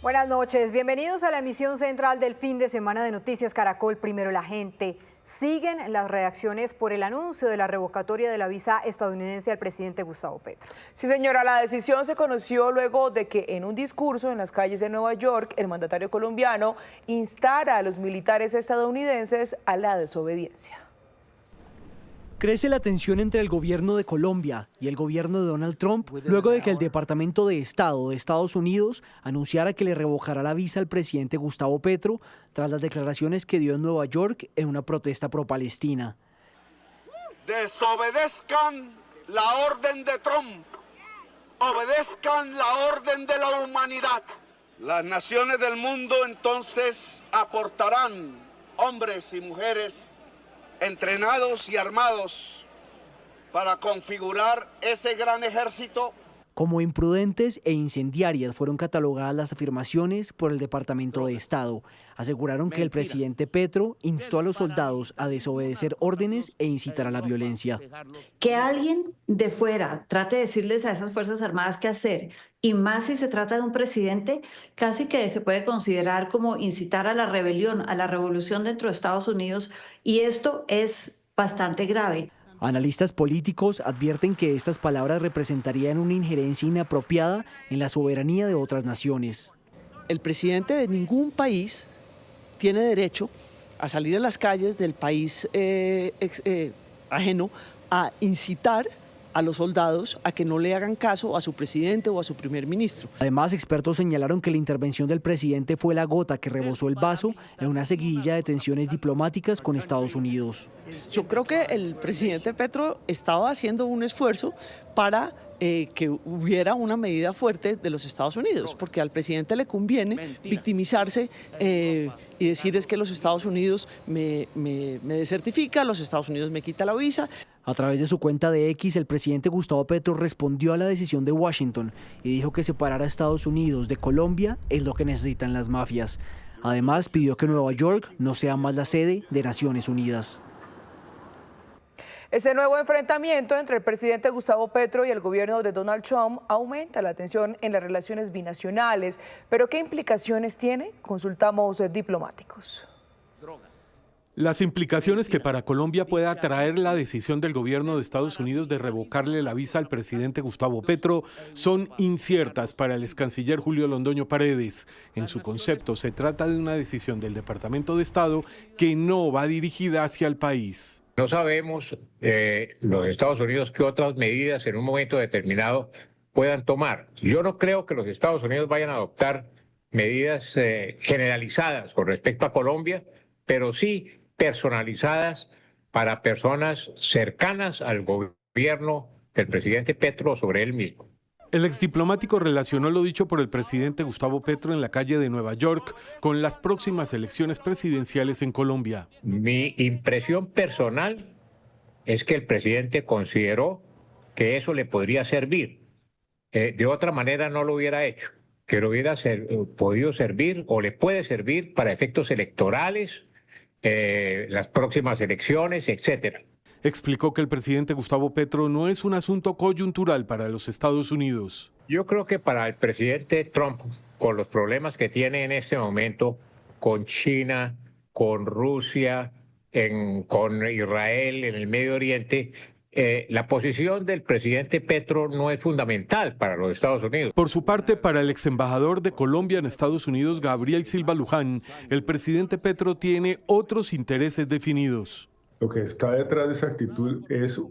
Buenas noches, bienvenidos a la emisión central del fin de semana de Noticias Caracol. Primero la gente. Siguen las reacciones por el anuncio de la revocatoria de la visa estadounidense al presidente Gustavo Petro. Sí, señora, la decisión se conoció luego de que en un discurso en las calles de Nueva York, el mandatario colombiano instara a los militares estadounidenses a la desobediencia. Crece la tensión entre el gobierno de Colombia y el gobierno de Donald Trump luego de que el Departamento de Estado de Estados Unidos anunciara que le revocará la visa al presidente Gustavo Petro tras las declaraciones que dio en Nueva York en una protesta pro-palestina. Desobedezcan la orden de Trump, obedezcan la orden de la humanidad. Las naciones del mundo entonces aportarán hombres y mujeres entrenados y armados para configurar ese gran ejército. Como imprudentes e incendiarias fueron catalogadas las afirmaciones por el Departamento de Estado. Aseguraron que el presidente Petro instó a los soldados a desobedecer órdenes e incitar a la violencia. Que alguien de fuera trate de decirles a esas Fuerzas Armadas qué hacer, y más si se trata de un presidente, casi que se puede considerar como incitar a la rebelión, a la revolución dentro de Estados Unidos, y esto es bastante grave. Analistas políticos advierten que estas palabras representarían una injerencia inapropiada en la soberanía de otras naciones. El presidente de ningún país tiene derecho a salir a las calles del país ajeno a incitar a los soldados a que no le hagan caso a su presidente o a su primer ministro. Además, expertos señalaron que la intervención del presidente fue la gota que rebosó el vaso en una seguidilla de tensiones diplomáticas con Estados Unidos. Yo creo que el presidente Petro estaba haciendo un esfuerzo para que hubiera una medida fuerte de los Estados Unidos, porque al presidente le conviene victimizarse y decir es que los Estados Unidos me desertifica, los Estados Unidos me quita la visa. A través de su cuenta de X, el presidente Gustavo Petro respondió a la decisión de Washington y dijo que separar a Estados Unidos de Colombia es lo que necesitan las mafias. Además, pidió que Nueva York no sea más la sede de Naciones Unidas. Ese nuevo enfrentamiento entre el presidente Gustavo Petro y el gobierno de Donald Trump aumenta la tensión en las relaciones binacionales. ¿Pero qué implicaciones tiene? Consultamos diplomáticos. Las implicaciones que para Colombia pueda traer la decisión del gobierno de Estados Unidos de revocarle la visa al presidente Gustavo Petro son inciertas para el excanciller Julio Londoño Paredes. En su concepto, se trata de una decisión del Departamento de Estado que no va dirigida hacia el país. No sabemos los Estados Unidos qué otras medidas en un momento determinado puedan tomar. Yo no creo que los Estados Unidos vayan a adoptar medidas generalizadas con respecto a Colombia, pero sí personalizadas para personas cercanas al gobierno del presidente Petro sobre él mismo. El exdiplomático relacionó lo dicho por el presidente Gustavo Petro en la calle de Nueva York con las próximas elecciones presidenciales en Colombia. Mi impresión personal es que el presidente consideró que eso le podría servir. De otra manera no lo hubiera hecho, que lo hubiera podido servir o le puede servir para efectos electorales, las próximas elecciones, etcétera. Explicó que el presidente Gustavo Petro no es un asunto coyuntural para los Estados Unidos. Yo creo que para el presidente Trump, con los problemas que tiene en este momento con China, con Rusia, con Israel, en el Medio Oriente, la posición del presidente Petro no es fundamental para los Estados Unidos. Por su parte, para el exembajador de Colombia en Estados Unidos, Gabriel Silva Luján, el presidente Petro tiene otros intereses definidos. Lo que está detrás de esa actitud es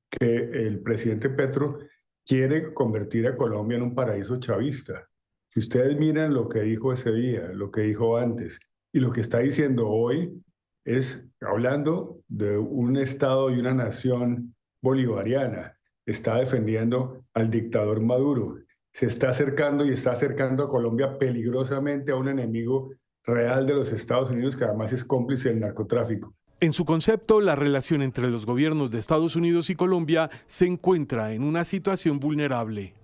que el presidente Petro quiere convertir a Colombia en un paraíso chavista. Si ustedes miran lo que dijo ese día, lo que dijo antes y lo que está diciendo hoy, es hablando de un Estado y una nación bolivariana. Está defendiendo al dictador Maduro. Se está acercando y está acercando a Colombia peligrosamente a un enemigo real de los Estados Unidos que además es cómplice del narcotráfico. En su concepto, la relación entre los gobiernos de Estados Unidos y Colombia se encuentra en una situación vulnerable.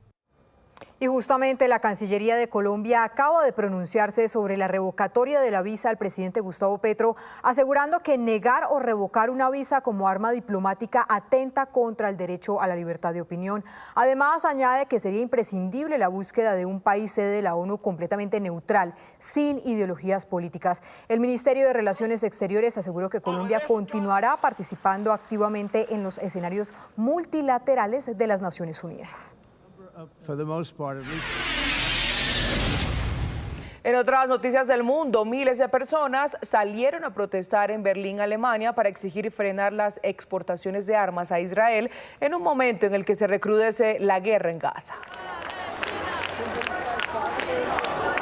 Y justamente la Cancillería de Colombia acaba de pronunciarse sobre la revocatoria de la visa al presidente Gustavo Petro, asegurando que negar o revocar una visa como arma diplomática atenta contra el derecho a la libertad de opinión. Además, añade que sería imprescindible la búsqueda de un país sede de la ONU completamente neutral, sin ideologías políticas. El Ministerio de Relaciones Exteriores aseguró que Colombia continuará participando activamente en los escenarios multilaterales de las Naciones Unidas. En otras noticias del mundo, miles de personas salieron a protestar en Berlín, Alemania, para exigir frenar las exportaciones de armas a Israel en un momento en el que se recrudece la guerra en Gaza.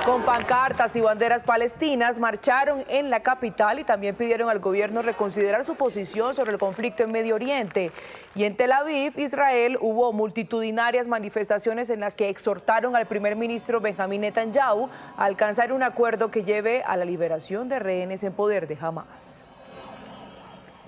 Con pancartas y banderas palestinas marcharon en la capital y también pidieron al gobierno reconsiderar su posición sobre el conflicto en Medio Oriente. Y en Tel Aviv, Israel, hubo multitudinarias manifestaciones en las que exhortaron al primer ministro Benjamín Netanyahu a alcanzar un acuerdo que lleve a la liberación de rehenes en poder de Hamás.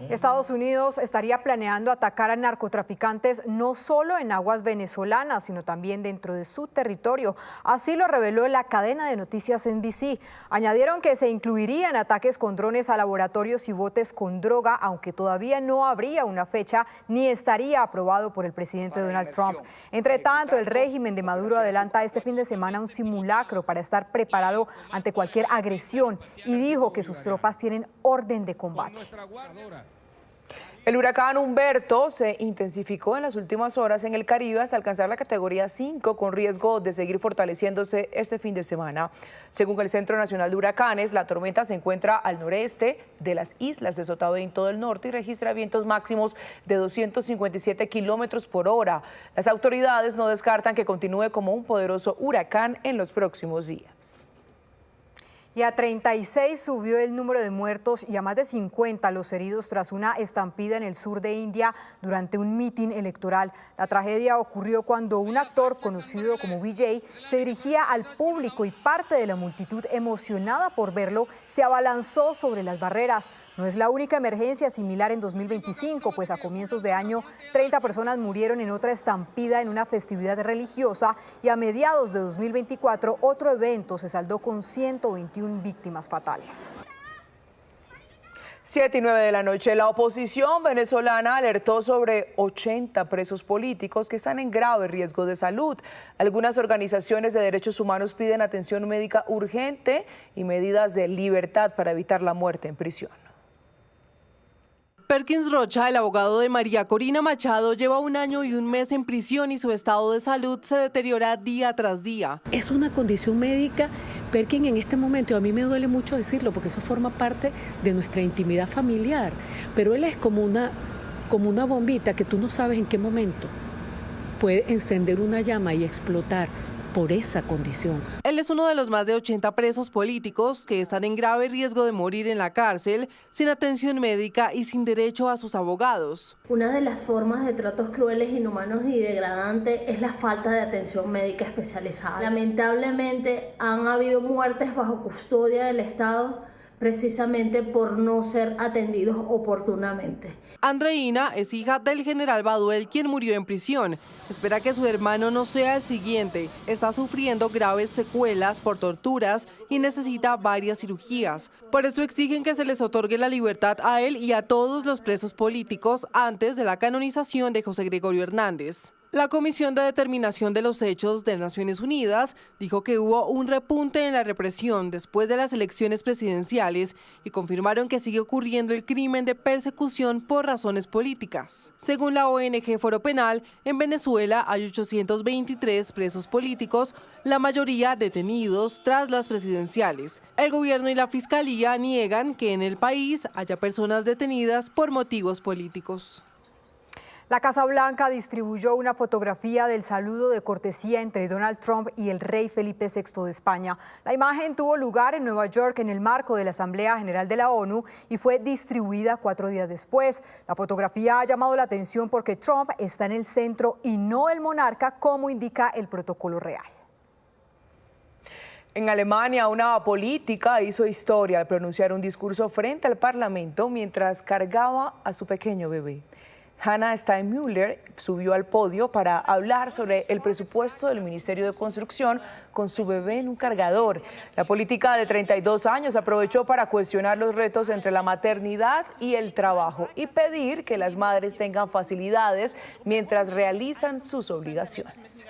Estados Unidos estaría planeando atacar a narcotraficantes no solo en aguas venezolanas, sino también dentro de su territorio. Así lo reveló la cadena de noticias NBC. Añadieron que se incluirían ataques con drones a laboratorios y botes con droga, aunque todavía no habría una fecha ni estaría aprobado por el presidente Donald Trump. Entre tanto, el régimen de Maduro adelanta este fin de semana un simulacro para estar preparado ante cualquier agresión y dijo que sus tropas tienen orden de combate. El huracán Humberto se intensificó en las últimas horas en el Caribe hasta alcanzar la categoría 5 con riesgo de seguir fortaleciéndose este fin de semana. Según el Centro Nacional de Huracanes, la tormenta se encuentra al noreste de las islas de Sotavento del Norte y registra vientos máximos de 257 kilómetros por hora. Las autoridades no descartan que continúe como un poderoso huracán en los próximos días. Y a 36 subió el número de muertos y a más de 50 los heridos tras una estampida en el sur de India durante un mitin electoral. La tragedia ocurrió cuando un actor conocido como Vijay se dirigía al público y parte de la multitud, emocionada por verlo, se abalanzó sobre las barreras. No es la única emergencia similar en 2025, pues a comienzos de año 30 personas murieron en otra estampida en una festividad religiosa y a mediados de 2024 otro evento se saldó con 121 víctimas fatales. 7:09 de la noche, la oposición venezolana alertó sobre 80 presos políticos que están en grave riesgo de salud. Algunas organizaciones de derechos humanos piden atención médica urgente y medidas de libertad para evitar la muerte en prisión. Perkins Rocha, el abogado de María Corina Machado, lleva 1 año y 1 mes en prisión y su estado de salud se deteriora día tras día. Es una condición médica, Perkins, en este momento, y a mí me duele mucho decirlo porque eso forma parte de nuestra intimidad familiar, pero él es como una bombita que tú no sabes en qué momento puede encender una llama y explotar por esa condición. Él es uno de los más de 80 presos políticos que están en grave riesgo de morir en la cárcel, sin atención médica y sin derecho a sus abogados. Una de las formas de tratos crueles, inhumanos y degradantes es la falta de atención médica especializada. Lamentablemente han habido muertes bajo custodia del Estado precisamente por no ser atendidos oportunamente. Andreina es hija del general Baduel, quien murió en prisión. Espera que su hermano no sea el siguiente. Está sufriendo graves secuelas por torturas y necesita varias cirugías. Por eso exigen que se les otorgue la libertad a él y a todos los presos políticos antes de la canonización de José Gregorio Hernández. La Comisión de Determinación de los Hechos de Naciones Unidas dijo que hubo un repunte en la represión después de las elecciones presidenciales y confirmaron que sigue ocurriendo el crimen de persecución por razones políticas. Según la ONG Foro Penal, en Venezuela hay 823 presos políticos, la mayoría detenidos tras las presidenciales. El gobierno y la fiscalía niegan que en el país haya personas detenidas por motivos políticos. La Casa Blanca distribuyó una fotografía del saludo de cortesía entre Donald Trump y el rey Felipe VI de España. La imagen tuvo lugar en Nueva York en el marco de la Asamblea General de la ONU y fue distribuida 4 días después. La fotografía ha llamado la atención porque Trump está en el centro y no el monarca, como indica el protocolo real. En Alemania, una política hizo historia al pronunciar un discurso frente al Parlamento mientras cargaba a su pequeño bebé. Hannah Steinmüller subió al podio para hablar sobre el presupuesto del Ministerio de Construcción con su bebé en un cargador. La política de 32 años aprovechó para cuestionar los retos entre la maternidad y el trabajo y pedir que las madres tengan facilidades mientras realizan sus obligaciones.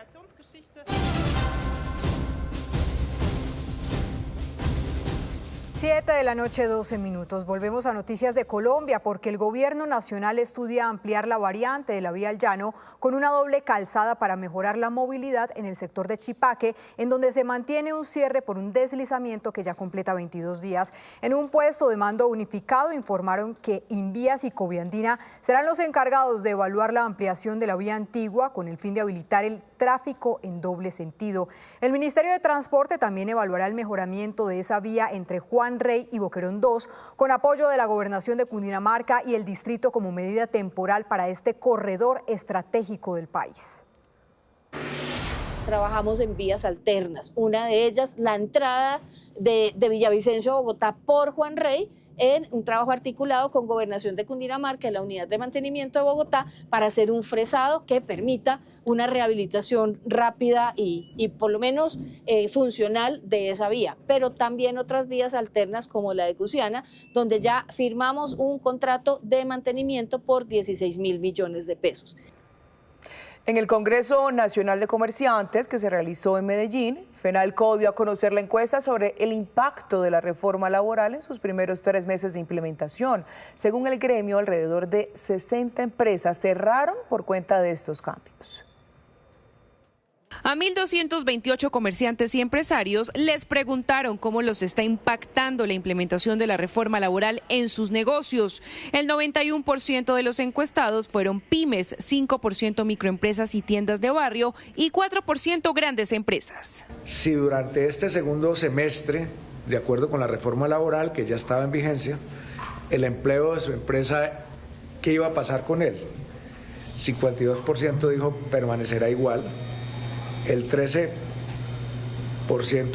7 de la noche, 12 minutos. Volvemos a noticias de Colombia porque el gobierno nacional estudia ampliar la variante de la vía al llano con una doble calzada para mejorar la movilidad en el sector de Chipaque, en donde se mantiene un cierre por un deslizamiento que ya completa 22 días. En un puesto de mando unificado informaron que Invías y Coviandina serán los encargados de evaluar la ampliación de la vía antigua con el fin de habilitar el tráfico en doble sentido. El Ministerio de Transporte también evaluará el mejoramiento de esa vía entre Juan Rey y Boquerón 2, con apoyo de la Gobernación de Cundinamarca y el distrito como medida temporal para este corredor estratégico del país. Trabajamos en vías alternas, una de ellas la entrada de Villavicencio a Bogotá por Juan Rey, en un trabajo articulado con Gobernación de Cundinamarca y la Unidad de Mantenimiento de Bogotá para hacer un fresado que permita una rehabilitación rápida y por lo menos funcional de esa vía, pero también otras vías alternas como la de Cusiana, donde ya firmamos un contrato de mantenimiento por 16.000 millones de pesos. En el Congreso Nacional de Comerciantes que se realizó en Medellín, FENALCO dio a conocer la encuesta sobre el impacto de la reforma laboral en sus primeros 3 meses de implementación. Según el gremio, alrededor de 60 empresas cerraron por cuenta de estos cambios. A 1.228 comerciantes y empresarios les preguntaron cómo los está impactando la implementación de la reforma laboral en sus negocios. El 91% de los encuestados fueron pymes, 5% microempresas y tiendas de barrio y 4% grandes empresas. Si durante este segundo semestre, de acuerdo con la reforma laboral que ya estaba en vigencia, el empleo de su empresa, ¿qué iba a pasar con él? 52% dijo permanecerá igual. El 13%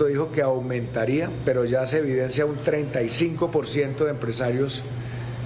dijo que aumentaría, pero ya se evidencia un 35% de empresarios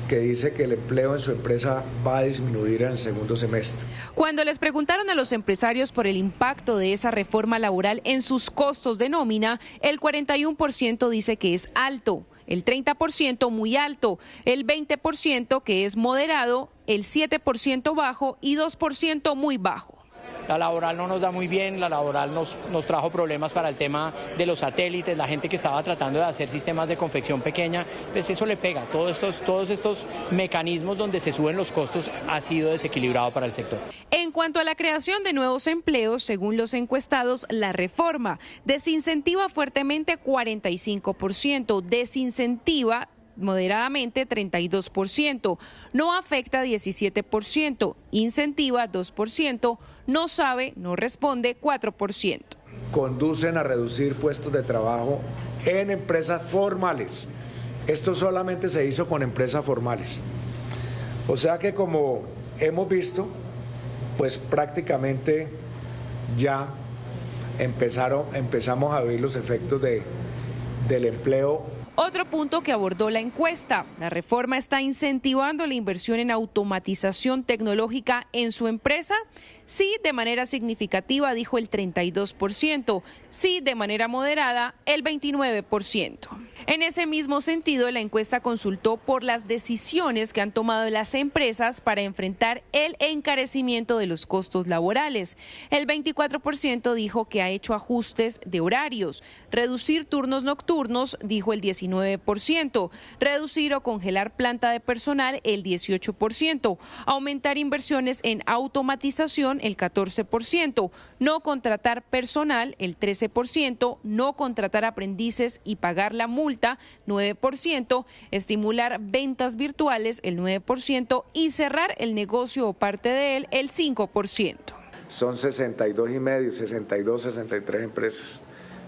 que dice que el empleo en su empresa va a disminuir en el segundo semestre. Cuando les preguntaron a los empresarios por el impacto de esa reforma laboral en sus costos de nómina, el 41% dice que es alto, el 30% muy alto, el 20% que es moderado, el 7% bajo y 2% muy bajo. La laboral no nos da muy bien, la laboral nos trajo problemas para el tema de los satélites, la gente que estaba tratando de hacer sistemas de confección pequeña, pues eso le pega. Todos estos mecanismos donde se suben los costos ha sido desequilibrado para el sector. En cuanto a la creación de nuevos empleos, según los encuestados, la reforma desincentiva fuertemente 45%, desincentiva moderadamente 32%, no afecta 17%, incentiva 2%, no sabe, no responde 4%. Conducen a reducir puestos de trabajo en empresas formales. Esto solamente se hizo con empresas formales. O sea que como hemos visto, pues prácticamente ya empezamos a ver los efectos del empleo. Otro punto que abordó la encuesta, la reforma está incentivando la inversión en automatización tecnológica en su empresa. Sí, de manera significativa, dijo el 32%. Sí, de manera moderada, el 29%. En ese mismo sentido, la encuesta consultó por las decisiones que han tomado las empresas para enfrentar el encarecimiento de los costos laborales. El 24% dijo que ha hecho ajustes de horarios. Reducir turnos nocturnos, dijo el 19%. Reducir o congelar planta de personal, el 18%. Aumentar inversiones en automatización, el 14%. No contratar personal, el 13%. No contratar aprendices y pagar la multa, 9%. Estimular ventas virtuales, el 9%. Y cerrar el negocio o parte de él, el 5%. Son 63 empresas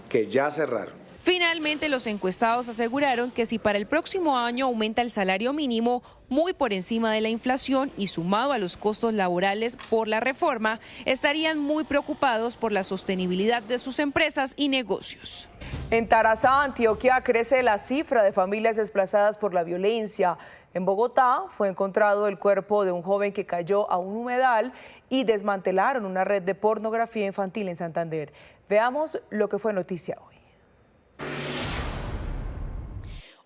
que ya cerraron. Finalmente, los encuestados aseguraron que si para el próximo año aumenta el salario mínimo muy por encima de la inflación y sumado a los costos laborales por la reforma, estarían muy preocupados por la sostenibilidad de sus empresas y negocios. En Tarazá, Antioquia, crece la cifra de familias desplazadas por la violencia. En Bogotá fue encontrado el cuerpo de un joven que cayó a un humedal y desmantelaron una red de pornografía infantil en Santander. Veamos lo que fue noticia hoy.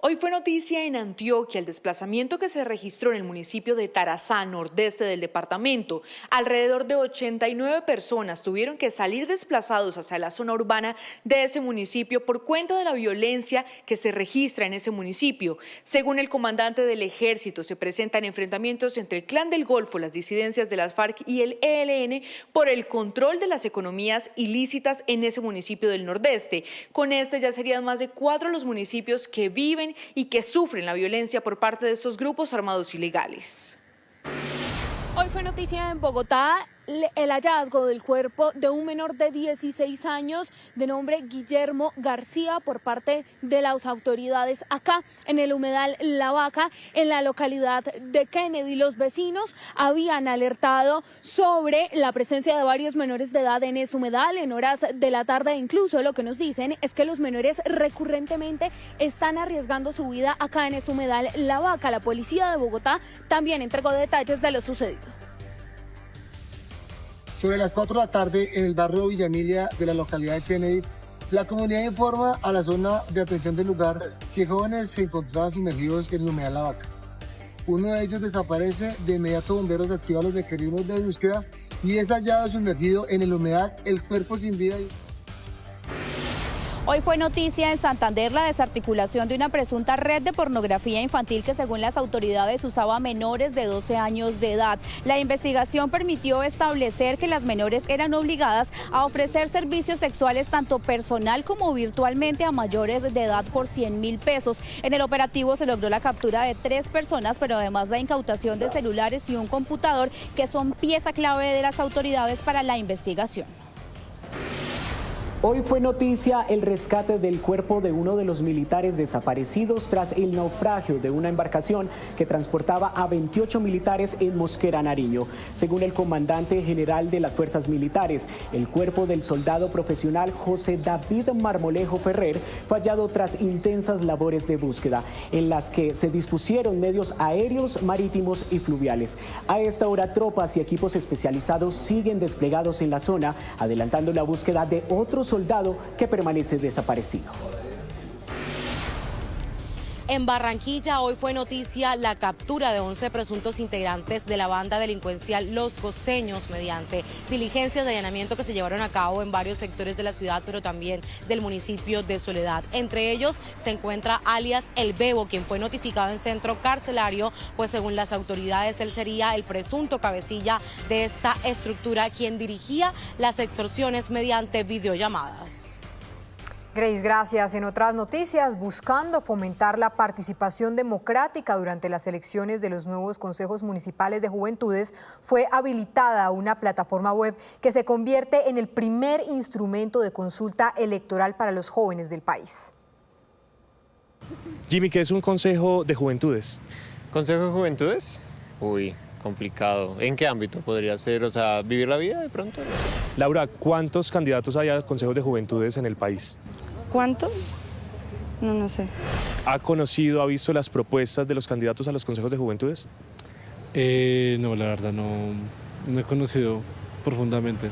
Hoy fue noticia en Antioquia el desplazamiento que se registró en el municipio de Tarazá, nordeste del departamento. Alrededor de 89 personas tuvieron que salir desplazados hacia la zona urbana de ese municipio por cuenta de la violencia que se registra en ese municipio. Según el comandante del ejército, se presentan enfrentamientos entre el Clan del Golfo, las disidencias de las FARC y el ELN por el control de las economías ilícitas en ese municipio del nordeste. Con este ya serían más de 4 los municipios que viven y que sufren la violencia por parte de estos grupos armados ilegales. Hoy fue noticia en Bogotá el hallazgo del cuerpo de un menor de 16 años de nombre Guillermo García por parte de las autoridades acá en el humedal La Vaca, en la localidad de Kennedy. Los vecinos habían alertado sobre la presencia de varios menores de edad en ese humedal en horas de la tarde. Incluso lo que nos dicen es que los menores recurrentemente están arriesgando su vida acá en este humedal La Vaca. La policía de Bogotá también entregó detalles de lo sucedido. Sobre las 4 de la tarde, en el barrio Villa Emilia de la localidad de Kennedy, la comunidad informa a la zona de atención del lugar que jóvenes se encontraban sumergidos en el humedal La Vaca. Uno de ellos desaparece, de inmediato bomberos activan los mecanismos de búsqueda y es hallado sumergido en el humedal, el cuerpo sin vida. Hoy fue noticia en Santander la desarticulación de una presunta red de pornografía infantil que según las autoridades usaba a menores de 12 años de edad. La investigación permitió establecer que las menores eran obligadas a ofrecer servicios sexuales tanto personal como virtualmente a mayores de edad por 100.000 pesos. En el operativo se logró la captura de 3 personas, pero además la incautación de celulares y un computador que son pieza clave de las autoridades para la investigación. Hoy fue noticia el rescate del cuerpo de uno de los militares desaparecidos tras el naufragio de una embarcación que transportaba a 28 militares en Mosquera, Nariño. Según el comandante general de las fuerzas militares, el cuerpo del soldado profesional José David Marmolejo Ferrer fue hallado tras intensas labores de búsqueda, en las que se dispusieron medios aéreos, marítimos y fluviales. A esta hora, tropas y equipos especializados siguen desplegados en la zona, adelantando la búsqueda de otros soldado que permanece desaparecido. En Barranquilla hoy fue noticia la captura de 11 presuntos integrantes de la banda delincuencial Los Costeños mediante diligencias de allanamiento que se llevaron a cabo en varios sectores de la ciudad, pero también del municipio de Soledad. Entre ellos se encuentra alias El Bebo, quien fue notificado en centro carcelario, pues según las autoridades él sería el presunto cabecilla de esta estructura, quien dirigía las extorsiones mediante videollamadas. Grace, gracias. En otras noticias, buscando fomentar la participación democrática durante las elecciones de los nuevos consejos municipales de juventudes, fue habilitada una plataforma web que se convierte en el primer instrumento de consulta electoral para los jóvenes del país. Jimmy, ¿qué es un consejo de juventudes? ¿Consejo de juventudes? Uy, complicado. ¿En qué ámbito podría ser? O sea, ¿vivir la vida de pronto? No sé. Laura, ¿cuántos candidatos hay a consejos de juventudes en el país? ¿Cuántos? No sé. ¿Ha conocido, ha visto las propuestas de los candidatos a los consejos de juventudes? No, la verdad no he conocido profundamente.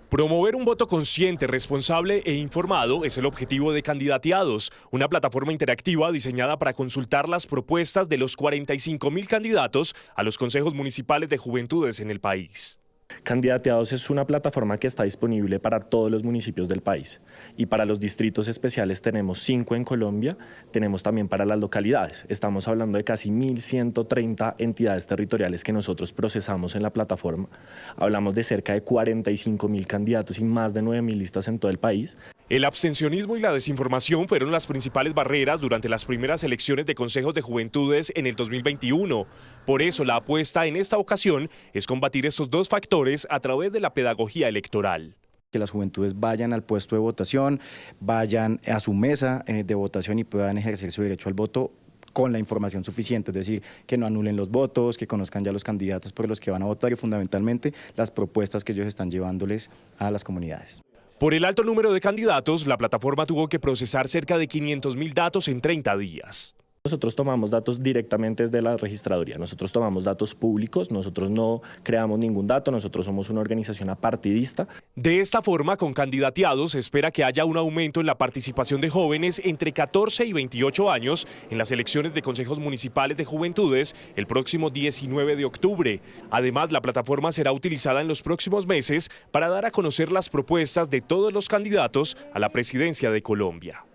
Promover un voto consciente, responsable e informado es el objetivo de Candidateados, una plataforma interactiva diseñada para consultar las propuestas de los 45.000 candidatos a los consejos municipales de juventudes en el país. Candidateados es una plataforma que está disponible para todos los municipios del país y para los distritos especiales tenemos 5 en Colombia, tenemos también para las localidades. Estamos hablando de casi 1.130 entidades territoriales que nosotros procesamos en la plataforma. Hablamos de cerca de 45.000 candidatos y más de 9.000 listas en todo el país. El abstencionismo y la desinformación fueron las principales barreras durante las primeras elecciones de consejos de juventudes en el 2021. Por eso la apuesta en esta ocasión es combatir estos dos factores a través de la pedagogía electoral. Que las juventudes vayan al puesto de votación, vayan a su mesa de votación y puedan ejercer su derecho al voto con la información suficiente, es decir, que no anulen los votos, que conozcan ya los candidatos por los que van a votar y fundamentalmente las propuestas que ellos están llevándoles a las comunidades. Por el alto número de candidatos, la plataforma tuvo que procesar cerca de 500.000 datos en 30 días. Nosotros tomamos datos directamente desde la registraduría, nosotros tomamos datos públicos, nosotros no creamos ningún dato, nosotros somos una organización apartidista. De esta forma, con candidateados, se espera que haya un aumento en la participación de jóvenes entre 14 y 28 años en las elecciones de consejos municipales de juventudes el próximo 19 de octubre. Además, la plataforma será utilizada en los próximos meses para dar a conocer las propuestas de todos los candidatos a la presidencia de Colombia.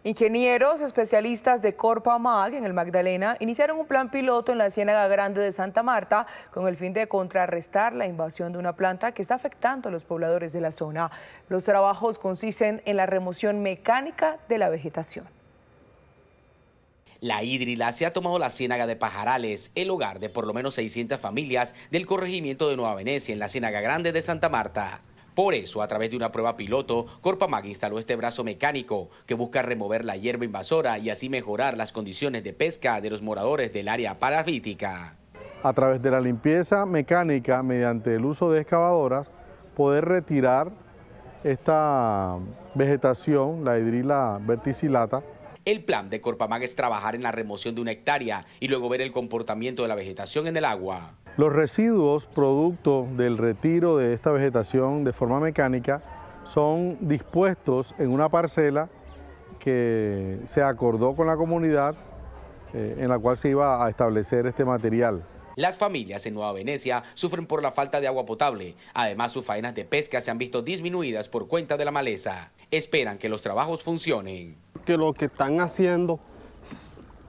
Ingenieros especialistas de Corpamag en el Magdalena iniciaron un plan piloto en la Ciénaga Grande de Santa Marta con el fin de contrarrestar la invasión de una planta que está afectando a los pobladores de la zona. Los trabajos consisten en la remoción mecánica de la vegetación. La hídrila se ha tomado la ciénaga de Pajarales, el hogar de por lo menos 600 familias del corregimiento de Nueva Venecia en la Ciénaga Grande de Santa Marta. Por eso, a través de una prueba piloto, Corpamag instaló este brazo mecánico que busca remover la hierba invasora y así mejorar las condiciones de pesca de los moradores del área parafítica. A través de la limpieza mecánica, mediante el uso de excavadoras, poder retirar esta vegetación, la hidrila verticillata. El plan de Corpamag es trabajar en la remoción de 1 hectárea y luego ver el comportamiento de la vegetación en el agua. Los residuos producto del retiro de esta vegetación de forma mecánica son dispuestos en una parcela que se acordó con la comunidad en la cual se iba a establecer este material. Las familias en Nueva Venecia sufren por la falta de agua potable. Además, sus faenas de pesca se han visto disminuidas por cuenta de la maleza. Esperan que los trabajos funcionen. Que lo que están haciendo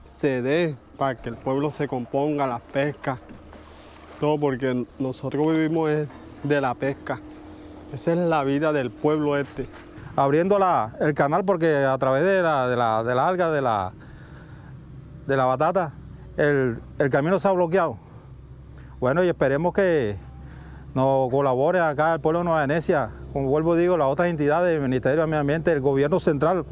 se dé para que el pueblo se componga, las pescas, todo, porque nosotros vivimos de la pesca. Esa es la vida del pueblo este. Abriendo el canal porque a través de la alga, de la batata, el camino se ha bloqueado. Bueno, y esperemos que nos colaboren acá el pueblo de Nueva Venecia, como vuelvo digo, las otras entidades, el Ministerio de Medio Ambiente, el gobierno central,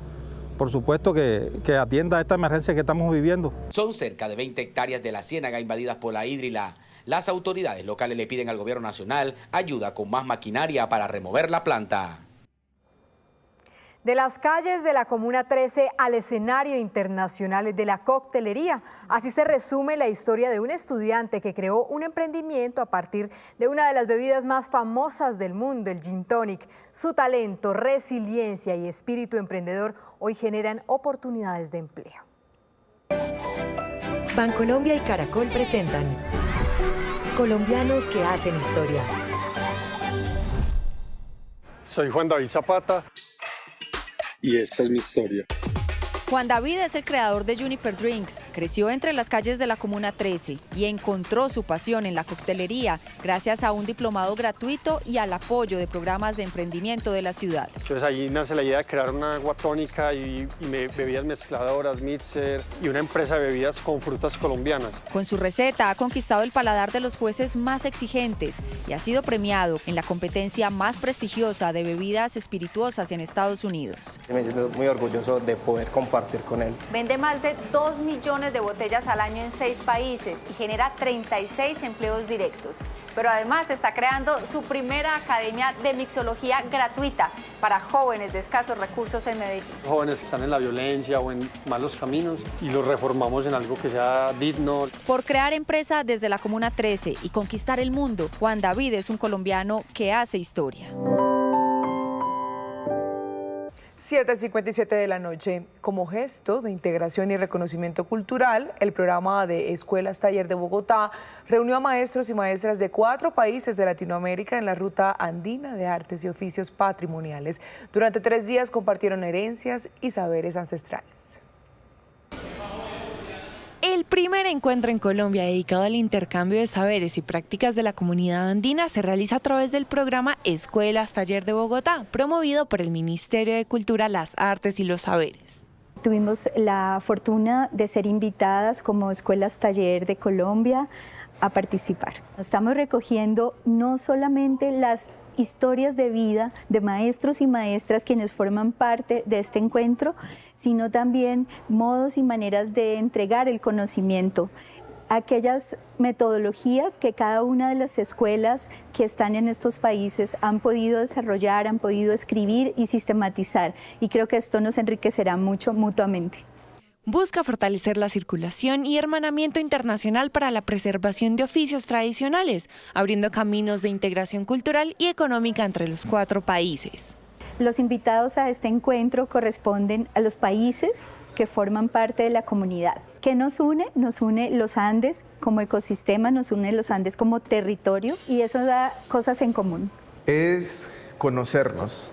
por supuesto que atienda a esta emergencia que estamos viviendo. Son cerca de 20 hectáreas de la ciénaga invadidas por la hídrila. Las autoridades locales le piden al gobierno nacional ayuda con más maquinaria para remover la planta. De las calles de la Comuna 13 al escenario internacional de la coctelería. Así se resume la historia de un estudiante que creó un emprendimiento a partir de una de las bebidas más famosas del mundo, el gin tonic. Su talento, resiliencia y espíritu emprendedor hoy generan oportunidades de empleo. Bancolombia y Caracol presentan Colombianos que hacen historia. Soy Juan David Zapata. Y esta es mi historia. Juan David es el creador de Juniper Drinks. Creció entre las calles de la Comuna 13 y encontró su pasión en la coctelería gracias a un diplomado gratuito y al apoyo de programas de emprendimiento de la ciudad. Entonces ahí nace la idea de crear una agua tónica y bebidas mezcladoras, mixer y una empresa de bebidas con frutas colombianas. Con su receta ha conquistado el paladar de los jueces más exigentes y ha sido premiado en la competencia más prestigiosa de bebidas espirituosas en Estados Unidos. Me siento muy orgulloso de poder compartir con él. Vende más de 2 millones de botellas al año en 6 países y genera 36 empleos directos. Pero además está creando su primera academia de mixología gratuita para jóvenes de escasos recursos en Medellín. Jóvenes que están en la violencia o en malos caminos y los reformamos en algo que sea digno. Por crear empresa desde la Comuna 13 y conquistar el mundo, Juan David es un colombiano que hace historia. 7:57 de la noche. Como gesto de integración y reconocimiento cultural, el programa de Escuelas Taller de Bogotá reunió a maestros y maestras de 4 países de Latinoamérica en la Ruta Andina de Artes y Oficios Patrimoniales. Durante 3 días compartieron herencias y saberes ancestrales. El primer encuentro en Colombia dedicado al intercambio de saberes y prácticas de la comunidad andina se realiza a través del programa Escuelas Taller de Bogotá, promovido por el Ministerio de Cultura, las Artes y los Saberes. Tuvimos la fortuna de ser invitadas como Escuelas Taller de Colombia a participar. Estamos recogiendo no solamente las historias de vida de maestros y maestras quienes forman parte de este encuentro, sino también modos y maneras de entregar el conocimiento, aquellas metodologías que cada una de las escuelas que están en estos países han podido desarrollar, han podido escribir y sistematizar, y creo que esto nos enriquecerá mucho mutuamente. busca fortalecer la circulación y hermanamiento internacional para la preservación de oficios tradicionales, abriendo caminos de integración cultural y económica entre los 4 países. Los invitados a este encuentro corresponden a los países que forman parte de la comunidad. ¿Qué nos une? Nos une los Andes como ecosistema, nos une los Andes como territorio y eso da cosas en común. Es conocernos,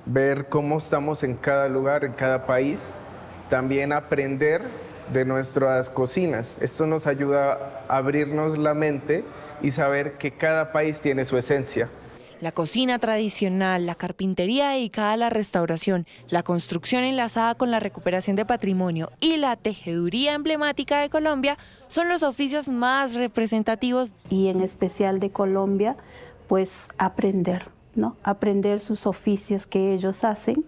ver cómo estamos en cada lugar, en cada país, también aprender de nuestras cocinas. Esto nos ayuda a abrirnos la mente y saber que cada país tiene su esencia. La cocina tradicional, la carpintería dedicada a la restauración, la construcción enlazada con la recuperación de patrimonio y la tejeduría emblemática de Colombia son los oficios más representativos. Y en especial de Colombia, pues aprender, ¿no? Aprender sus oficios que ellos hacen.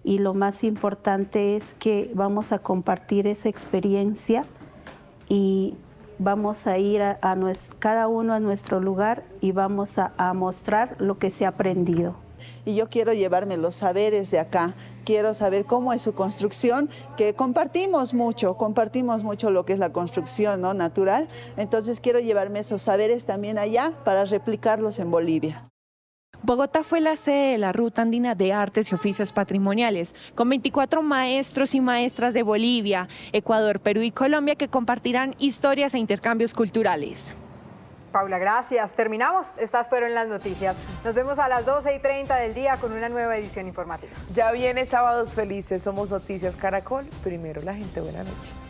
Y lo más importante es que vamos a compartir esa experiencia y vamos a ir cada uno a nuestro lugar y vamos a mostrar lo que se ha aprendido. Y yo quiero llevarme los saberes de acá, quiero saber cómo es su construcción, que compartimos mucho lo que es la construcción, ¿no? Natural, entonces quiero llevarme esos saberes también allá para replicarlos en Bolivia. Bogotá fue la sede de la Ruta Andina de Artes y Oficios Patrimoniales, con 24 maestros y maestras de Bolivia, Ecuador, Perú y Colombia que compartirán historias e intercambios culturales. Paula, gracias. Terminamos. Estas fueron las noticias. Nos vemos a las 12:30 del día con una nueva edición informativa. Ya viene Sábados Felices. Somos Noticias Caracol. Primero la gente. Buena noche.